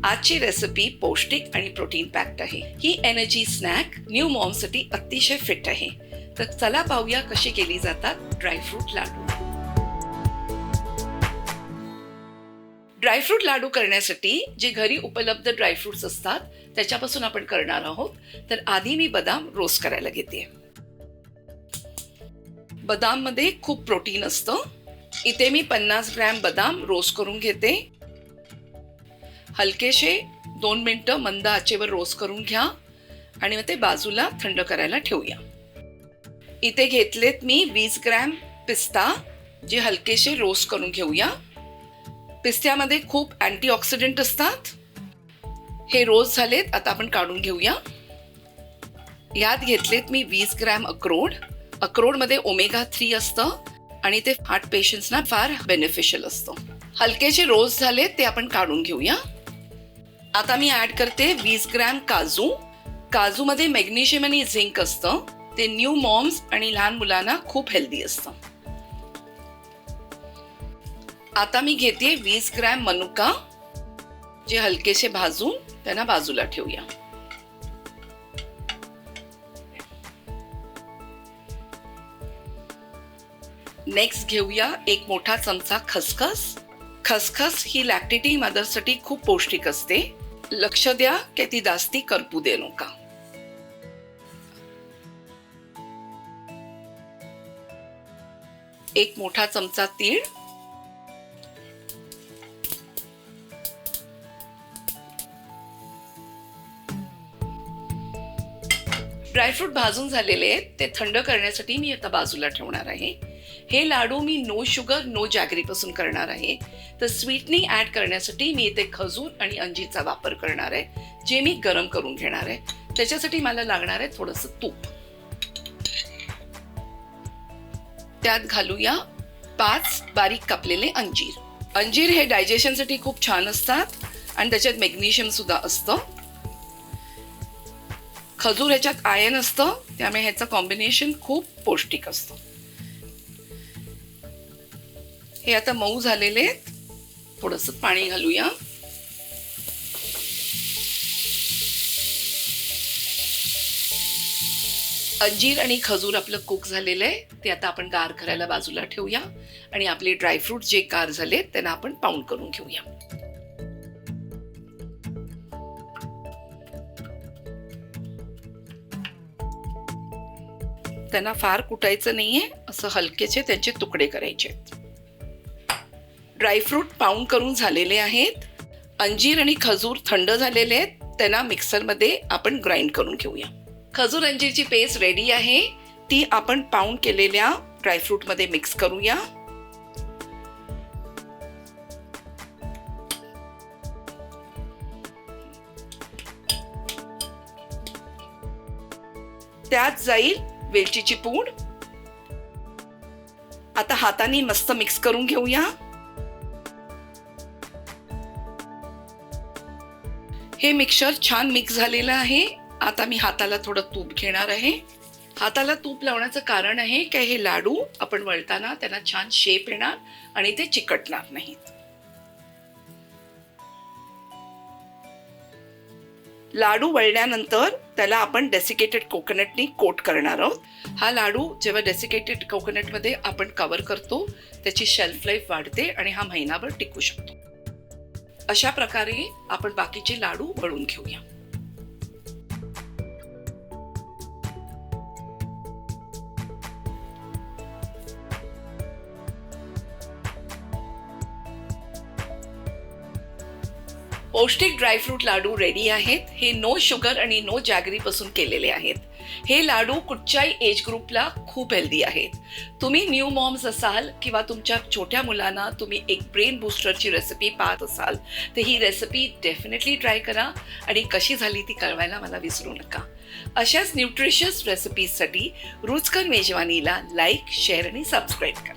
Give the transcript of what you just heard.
आजची रेसिपी पौष्टिक आणि प्रोटीन पॅक्ड आहे. ही एनर्जी स्नॅक न्यू मॉमसाठी अतिशय फिट आहे. तर चला पाहूया कशी केली जातात ड्रायफ्रूट लाडू. ड्रायफ्रूट लाडू करण्यासाठी जे घरी उपलब्ध ड्रायफ्रुट्स असतात त्याच्यापासून आपण करणार आहोत. तर आधी मी बदाम रोस्ट करायला घेते. बदाम मध्ये खूप प्रोटीन असतं. इथे मी 50 ग्रॅम बदाम रोस्ट करून घेते. हलकेशे 2 मिनिटं मंद आचेवर रोस्ट करून घ्या आणि मग ते बाजूला थंड करायला ठेवूया. इथे घेतलेत मी 20 ग्रॅम पिस्ता, जे हलकेशे रोस्ट करून घेऊया. पिस्त्यामध्ये खूप अँटीऑक्सिडंट असतात. हे रोस्ट झालेत, आता आपण काढून घेऊया. यात घेतलेत मी 20 ग्रॅम अक्रोड. अक्रोडमध्ये ओमेगा 3 असतं आणि ते हार्ट पेशंट्सना फार बेनिफिशियल असतं. हलकेचे रोस्ट झाले ते आपण काढून घेऊया. आता मी ऍड करते 20 ग्रॅम काजू. काजूमध्ये मॅग्नेशियम आणि झिंक असतं. ते न्यू मॉम्स आणि लहान मुलांना खूप हेल्दी असतं. आता मी घेते 20 ग्रॅम मनुका, जे हलकेसे भाजून त्यांना बाजूला ठेवूया. नेक्स्ट घेऊया 1 मोठा चमचा खसखस. खसखस ही लॅक्टेटिंग मदरसाठी खूप पौष्टिक असते. लक्ष द्या की ती जास्ती करपू दे नका. एक मोठा चमचा तीळ. ड्रायफ्रूट भाजून झालेले आहेत, ते थंड करण्यासाठी मी आता बाजूला ठेवणार आहे. हे लाडू मी नो शुगर नो जॅगरी पासून करणार आहे. तर स्वीटनिंग ऍड करण्यासाठी मी इथे खजूर आणि अंजीरचा वापर करणार आहे, जे मी गरम करून घेणार आहे. त्याच्यासाठी मला लागणार आहे थोडंसं तूप. त्यात घालूया 5 बारीक कापलेले अंजीर. अंजीर हे डायजेशनसाठी खूप छान असतात आणि त्याच्यात मॅग्नेशियम सुद्धा असतं. खजूर ह्याच्यात आयर्न असतं, त्यामुळे ह्याचं कॉम्बिनेशन खूप पौष्टिक असतं. हे आता मऊ झालेले आहेत. थोडंसं पाणी घालूया. अंजीर आणि खजूर आपलं कुक झालेलं आहे. ते आता आपण गार करायला बाजूला ठेवूया आणि आपले ड्रायफ्रूट जे गार झाले त्यांना आपण पाऊंड करून घेऊया. त्यांना फार कुटायचं नाहीये, असं हलकेचे त्यांचे तुकडे करायचे. ड्रायफ्रूट पाऊंड करून झालेले आहेत. अंजीर आणि खजूर थंड झालेले आहेत, त्यांना मिक्सरमध्ये आपण ग्राइंड करून घेऊया. खजूर अंजीरची पेस्ट रेडी आहे. ती आपण पाऊंड केलेल्या ड्रायफ्रूटमध्ये मिक्स करूया. त्यात जाईल वेलचीची पूड. आता हाताने मस्त मिक्स करून घेऊया. हे मिक्सचर छान मिक्स झालेलं आहे. आता मी हाताला थोडं तूप घेणार आहे. हाताला तूप लावण्याचं कारण आहे की हे लाडू आपण वळताना त्यांना छान शेप येणार आणि ते चिकटणार नाहीत. लाडू वळल्यानंतर त्याला आपण डेसिकेटेड कोकोनटनी कोट करणार आहोत. हा लाडू जेव्हा डेसिकेटेड कोकोनटमध्ये आपण कव्हर करतो त्याची शेल्फ लाईफ वाढते आणि हा महिनाभर टिकू शकतो. अशा प्रकारे आपण बाकीचे लाडू वळून घेऊया. पौष्टिक ड्रायफ्रूट लाडू रेडी आहेत. हे नो शुगर आणि नो जॅगरी पासून केलेले आहेत. हे लाडू कुठच्याही एज ग्रुपला खूप हेल्दी आहेत. तुम्ही न्यू मॉम्स असाल किंवा तुमच्या छोट्या मुलांना तुम्ही एक ब्रेन बूस्टरची रेसिपी पाहत असाल तर ही रेसिपी डेफिनेटली ट्राय करा आणि कशी झाली ती कळवायला मला विसरू नका. अशाच न्यूट्रिशियस रेसिपीजसाठी रुचकर मेजवानीला लाईक, शेअर आणि सबस्क्राईब करा.